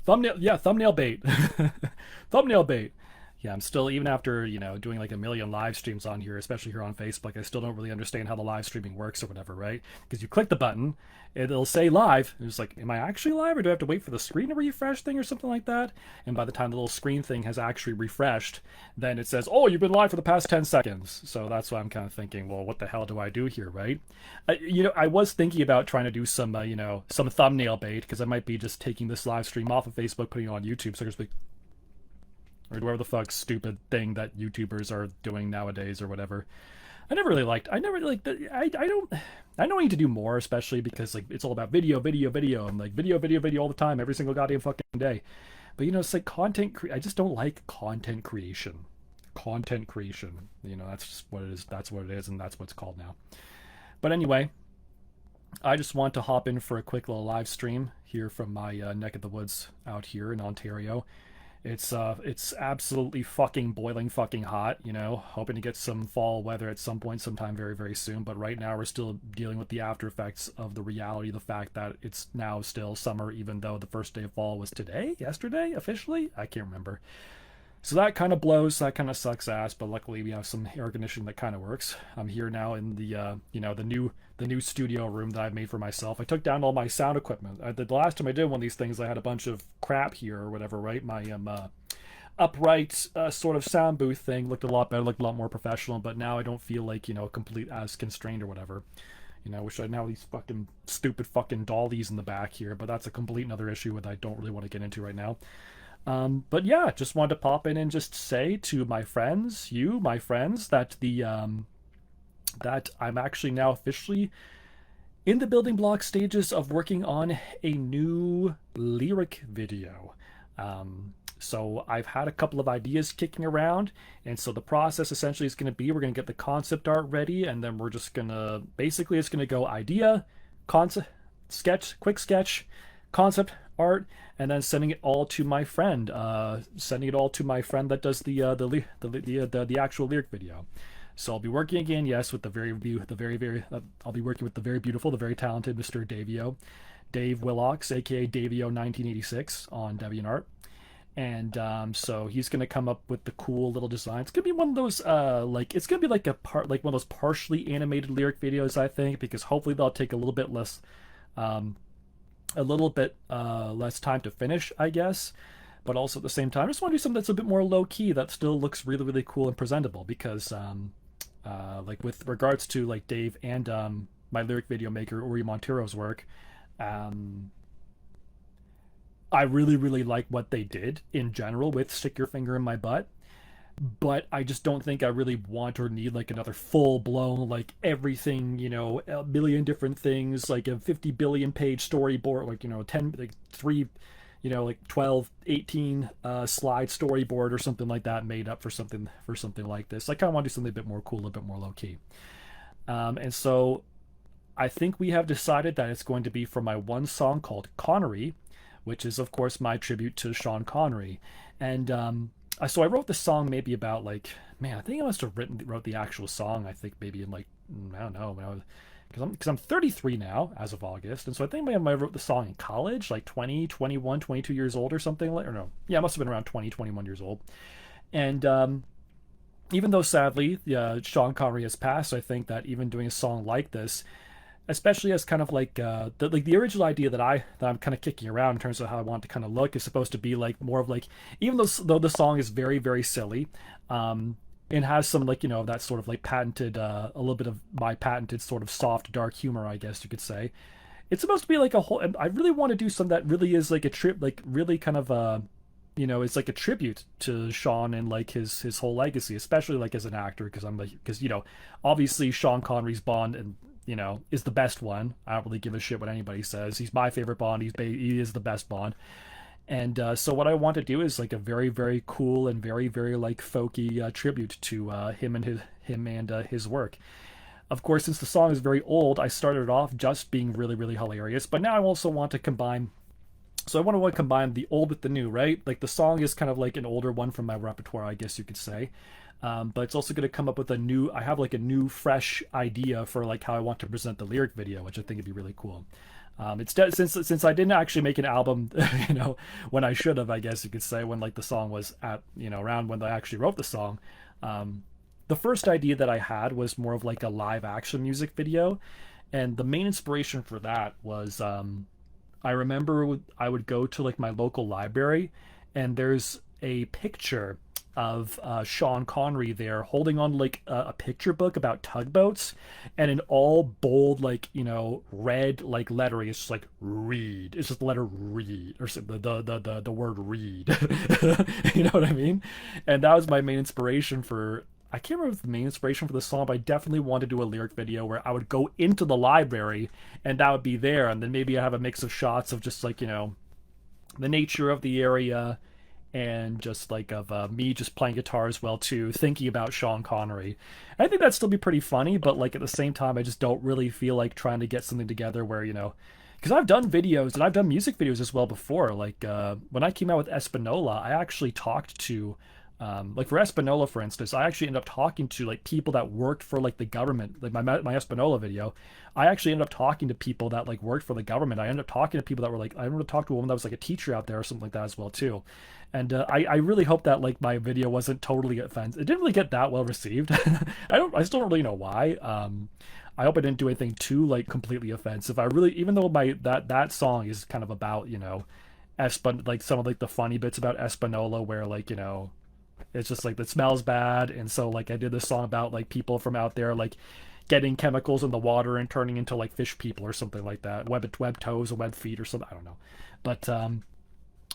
thumbnail, yeah, thumbnail bait. Thumbnail bait. Yeah, I'm still, even after, doing like a million live streams on here, especially here on Facebook, I still don't really understand how the live streaming works or whatever, right? Because you click the button, it'll say live. It's like, am I actually live, or do I have to wait for the screen to refresh thing or something like that? And by the time the little screen thing has actually refreshed, then it says, oh, you've been live for the past 10 seconds. So that's why I'm kind of thinking, well, what the hell do I do here, right? I was thinking about trying to do some, some thumbnail bait, because I might be just taking this live stream off of Facebook, putting it on YouTube, so there's like, or whatever the fuck stupid thing that YouTubers are doing nowadays or whatever. I never liked that. I don't need to do more, especially because like it's all about video, video, video. I'm like video, video, video all the time, every single goddamn fucking day. But it's like I just don't like content creation. Content creation. That's just what it is. That's what it is, and that's what it's called now. But anyway, I just want to hop in for a quick little live stream here from my neck of the woods out here in Ontario. It's absolutely fucking boiling fucking hot, hoping to get some fall weather at some point sometime very, very soon. But right now we're still dealing with the after effects of the reality, the fact that it's now still summer, even though the first day of fall was yesterday, officially? I can't remember. So that kind of blows, that kind of sucks ass, but luckily we have some air conditioning that kind of works. I'm here now in the new studio room that I've made for myself. I took down all my sound equipment. The last time I did one of these things, I had a bunch of crap here or whatever, right? My upright sort of sound booth thing looked a lot better, looked a lot more professional, but now I don't feel like, complete as constrained or whatever. I wish I had now these fucking stupid fucking dollies in the back here, but that's a complete another issue that I don't really want to get into right now. But yeah, just wanted to pop in and just say to my friends, my friends, that that I'm actually now officially in the building block stages of working on a new lyric video. So I've had a couple of ideas kicking around, and so the process essentially is going to be, we're going to get the concept art ready, and then we're just going to, basically it's going to go idea, concept, sketch, quick sketch, concept art, and then sending it all to my friend. That does the actual lyric video. So I'll be working again, yes, with I'll be working with the very beautiful, the very talented Mr. Dave Willocks, aka Davio 1986 on DeviantArt. And so he's gonna come up with the cool little design. It's gonna be one of those it's gonna be like one of those partially animated lyric videos, I think, because hopefully they'll take a little bit less less time to finish, I guess. But also at the same time, I just want to do something that's a bit more low key that still looks really, really cool and presentable. Because like with regards to like Dave and my lyric video maker Uri Montero's work, I really, really like what they did in general with Stick Your Finger in My Butt. But I just don't think I really want or need like another full blown, like everything, a million different things, like a 50 billion page storyboard, like 10, like 3, like 12, 18 slide storyboard or something like that, made up for something like this. I kind of want to do something a bit more cool, a bit more low key. And so I think we have decided that it's going to be for my one song called Connery, which is of course my tribute to Sean Connery. And so I wrote the song maybe about like, man, I think I must have wrote the actual song, I think maybe in like, I don't know, when I was, because I'm 33 now as of August, and so I think I wrote the song in college, like 20, 21, 22 years old or something, or no, yeah, I must have been around 20, 21 years old. And even though sadly Sean Connery has passed, I think that even doing a song like this, especially as kind of like the original idea that I'm kind of kicking around in terms of how I want to kind of look, is supposed to be like more of like, even though the song is very, very silly, and has some like that sort of like patented a little bit of my patented sort of soft dark humor, I guess you could say. It's supposed to be like a whole, and I really want to do something that really is like a trip, like really kind of it's like a tribute to Sean and like his whole legacy, especially like as an actor, because obviously Sean Connery's Bond and is the best one. I don't really give a shit what anybody says. He's my favorite Bond. He is the best Bond. And so what I want to do is like a very, very cool and very, very like folky tribute to him and his work. Of course, since the song is very old, I started off just being really, really hilarious. But now I also want to combine. So I want to combine the old with the new, right? Like the song is kind of like an older one from my repertoire, I guess you could say. But it's also going to come up with I have like a new fresh idea for like how I want to present the lyric video, which I think would be really cool. Since I didn't actually make an album, you know, when I should have, I guess you could say, when like the song was at, you know, around when I actually wrote the song. Um, the first idea that I had was more of like a live action music video, and the main inspiration for that was I remember I would go to like my local library, and there's a picture of Sean Connery there holding on like a picture book about tugboats, and in all bold like red like lettering, it's just like read. It's just the letter read or the word read. You know what I mean? And that was my main inspiration for. I can't remember the main inspiration for the song, but I definitely wanted to do a lyric video where I would go into the library and that would be there, and then maybe I have a mix of shots of just like the nature of the area and just like of me just playing guitar as well too, thinking about Sean Connery. I think that'd still be pretty funny, but like at the same time, I just don't really feel like trying to get something together where because I've done videos and I've done music videos as well before. Like when I came out with Espanola, I actually talked to like for Espanola, for instance, I actually ended up talking to like people that worked for like the government. Like my Espanola video, I actually ended up talking to people that like worked for the government. I ended up talking to people that were like, I ended up talking to a woman that was like a teacher out there or something like that as well too. And I really hope that like my video wasn't totally offensive. It didn't really get that well received. I still don't really know why. I hope I didn't do anything too like completely offensive. I really, even though my that song is kind of about like some of like the funny bits about Espanola where like it's just like it smells bad, and so like I did this song about like people from out there like getting chemicals in the water and turning into like fish people or something like that, web toes or web feet or something. I don't know,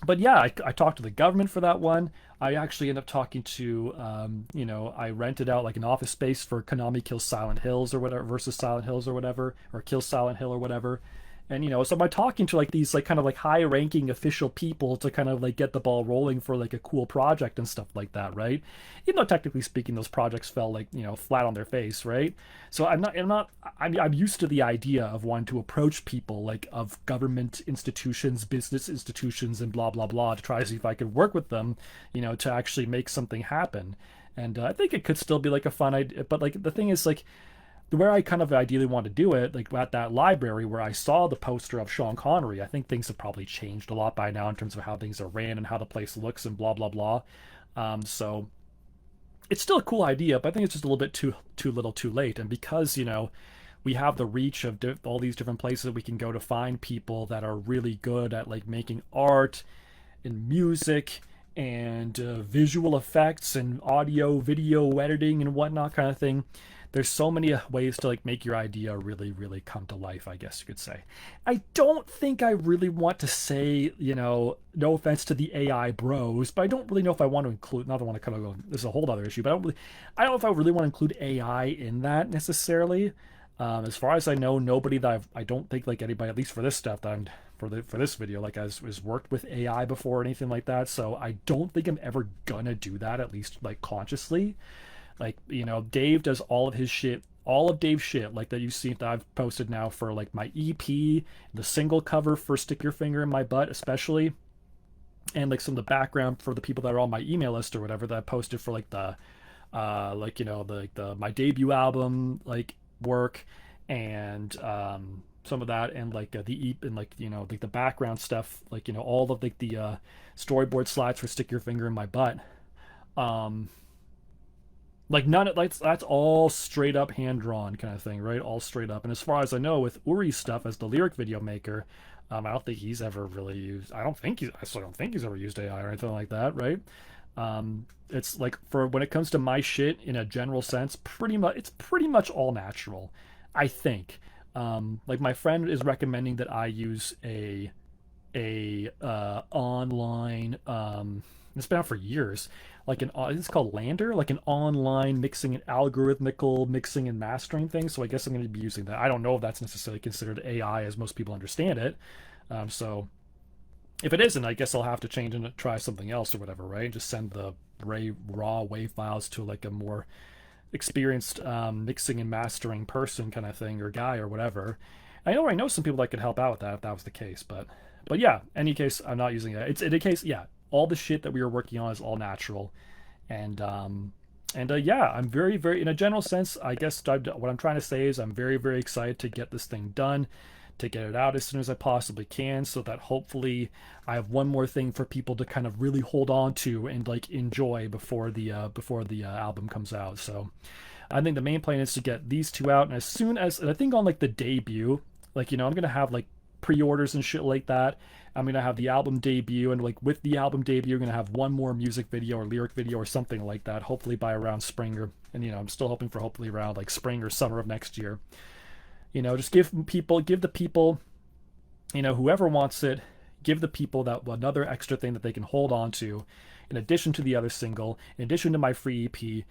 but yeah, I talked to the government for that one. I actually ended up talking to I rented out like an office space for Konami Kills Silent Hills or whatever versus Silent Hills or whatever, or Kills Silent Hill or whatever. And so by talking to like these like kind of like high ranking official people to kind of like get the ball rolling for like a cool project and stuff like that, right? Even though technically speaking those projects fell like flat on their face, right? So I'm used to the idea of wanting to approach people like of government institutions, business institutions, and blah blah blah to try to see if I could work with them, to actually make something happen. And I think it could still be like a fun idea, but like the thing is like where I kind of ideally want to do it, like at that library where I saw the poster of Sean Connery. I think things have probably changed a lot by now in terms of how things are ran and how the place looks and blah blah blah. So it's still a cool idea, but I think it's just a little bit too little, too late. And because we have the reach of all these different places that we can go to find people that are really good at like making art and music and visual effects and audio, video editing and whatnot kind of thing. There's so many ways to like make your idea really, really come to life, I guess you could say. I don't think I really want to say, no offense to the AI bros, but I don't really know if I want to include, not that I want to kind of go, this is a whole other issue, but I don't know if I really want to include AI in that necessarily. As far as I know, nobody that I don't think like anybody, at least for this stuff that I'm, for this video, like has worked with AI before or anything like that. So I don't think I'm ever gonna do that, at least like consciously. Like, Dave does all of his shit, all of Dave's shit, like that you've seen that I've posted now for like my EP, the single cover for Stick Your Finger in My Butt, especially, and like some of the background for the people that are on my email list or whatever that I posted for like the, my debut album, like work, and some of that, and like the EP and like like the background stuff, like all of like the storyboard slides for Stick Your Finger in My Butt. Like none of that's all straight up hand drawn kind of thing, right? All straight up. And as far as I know, with Uri's stuff as the lyric video maker, I don't think he's ever really used. I still don't think he's ever used AI or anything like that, right? It's like for when it comes to my shit in a general sense, it's pretty much all natural, I think. Like my friend is recommending that I use a online it's been out for years, like it's called Lander, like an online mixing and algorithmical mixing and mastering thing. So I guess I'm going to be using that. I don't know if that's necessarily considered AI as most people understand it. So if it isn't, I guess I'll have to change and try something else or whatever, right? Just send the raw wave files to like a more experienced mixing and mastering person kind of thing, or guy or whatever. I know some people that could help out with that if that was the case, but yeah, any case, I'm not using that. It's in a case, yeah, all the shit that we were working on is all natural, and yeah, I'm very, very, in a general sense, I guess what I'm trying to say is I'm very, very excited to get this thing done, to get it out as soon as I possibly can, so that hopefully I have one more thing for people to kind of really hold on to and like enjoy before the album comes out. So I think the main plan is to get these two out, and as soon as, and I think on like the debut, like, you know, I'm gonna have like pre-orders and shit like that. I'm gonna have the album debut, and like with the album debut, I'm gonna have one more music video or lyric video or something like that. Hopefully by around spring, or, and you know, I'm still hoping for hopefully around like spring or summer of next year. You know, just give the people, you know, whoever wants it, give the people that another extra thing that they can hold on to, in addition to the other single, in addition to my free EP,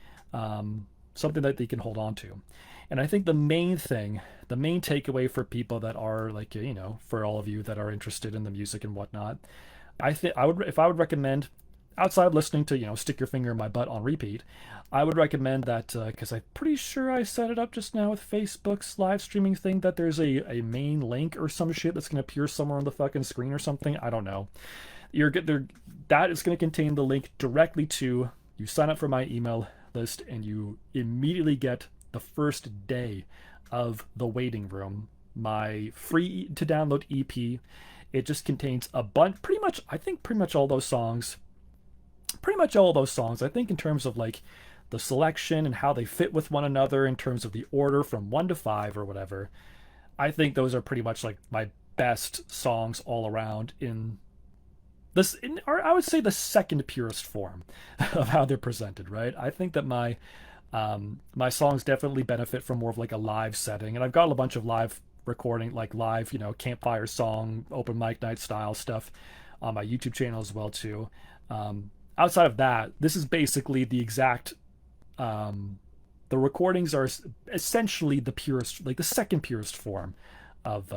something that they can hold on to. And I think the main thing, the main takeaway for people that are like, you know, for all of you that are interested in the music and whatnot, I think I would, if I would recommend, outside of listening to, you know, Stick Your Finger in My Butt on repeat, I would recommend that, because I'm pretty sure I set it up just now with Facebook's live streaming thing, that there's a main link or some shit that's going to appear somewhere on the fucking screen or something. I don't know. You're good there. That is going to contain the link directly to, you sign up for my email list and you immediately get the first day of The Waiting Room, my free to download EP. It just contains a bunch, pretty much, I think pretty much all those songs. Pretty much all those songs, I think, in terms of like the selection and how they fit with one another in terms of the order from 1 to 5 or whatever. I think those are pretty much like my best songs all around in this, or I would say the second purest form of how they're presented, right? I think that my songs definitely benefit from more of like a live setting, and I've got a bunch of live recording, like live, you know, campfire song, open mic night style stuff on my YouTube channel as well too. Outside of that, this is basically the exact, the recordings are essentially the purest, like the second purest form of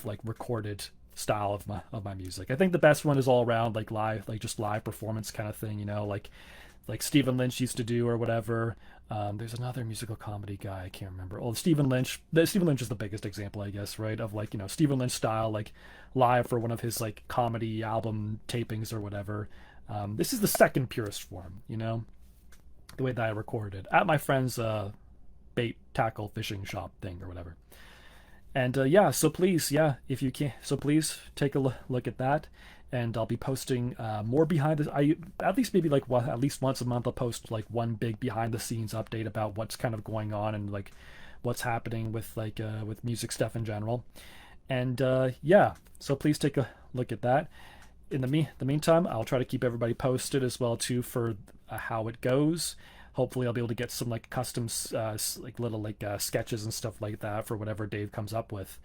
like recorded style of my music. I think the best one is all around like live, like just live performance kind of thing, you know, like Stephen Lynch used to do or whatever. There's another musical comedy guy, I can't remember. Oh, Stephen Lynch is the biggest example, I guess, right? Of like, you know, Stephen Lynch style, like live for one of his like comedy album tapings or whatever. This is the second purest form, you know, the way that I recorded at my friend's bait tackle fishing shop thing or whatever. And yeah, so please, yeah, if you can, so please take a look at that. And I'll be posting more behind this. I at least maybe like at least once a month I'll post like one big behind the scenes update about what's kind of going on and like what's happening with like with music stuff in general. And yeah, so please take a look at that. In the meantime, I'll try to keep everybody posted as well too for how it goes. Hopefully I'll be able to get some like custom like little like sketches and stuff like that for whatever Dave comes up with.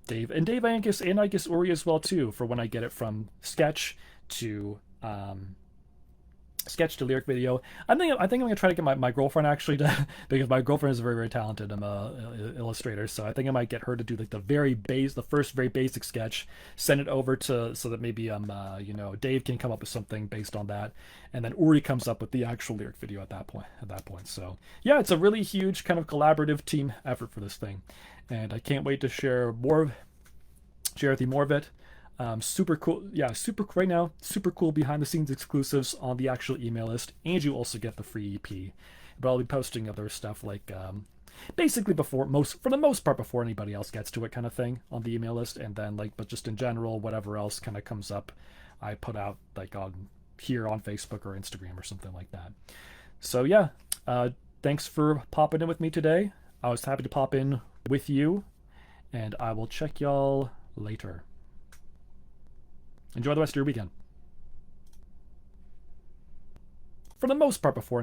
Dave, I guess Uri as well too, for when I get it from sketch to lyric video. I think I'm gonna try to get my girlfriend actually to, because my girlfriend is very, very talented illustrator, so I think I might get her to do like the first very basic sketch, send it over to, so that maybe you know, Dave can come up with something based on that, and then Uri comes up with the actual lyric video at that point. So yeah, it's a really huge kind of collaborative team effort for this thing, and I can't wait to share with you more of it. Super cool. Yeah, right now, super cool behind the scenes exclusives on the actual email list. And you also get the free EP. But I'll be posting other stuff like basically for the most part before anybody else gets to it kind of thing on the email list. And then like, but just in general, whatever else kind of comes up, I put out like on here on Facebook or Instagram or something like that. So yeah, thanks for popping in with me today. I was happy to pop in with you, and I will check y'all later. Enjoy the rest of your weekend. For the most part before any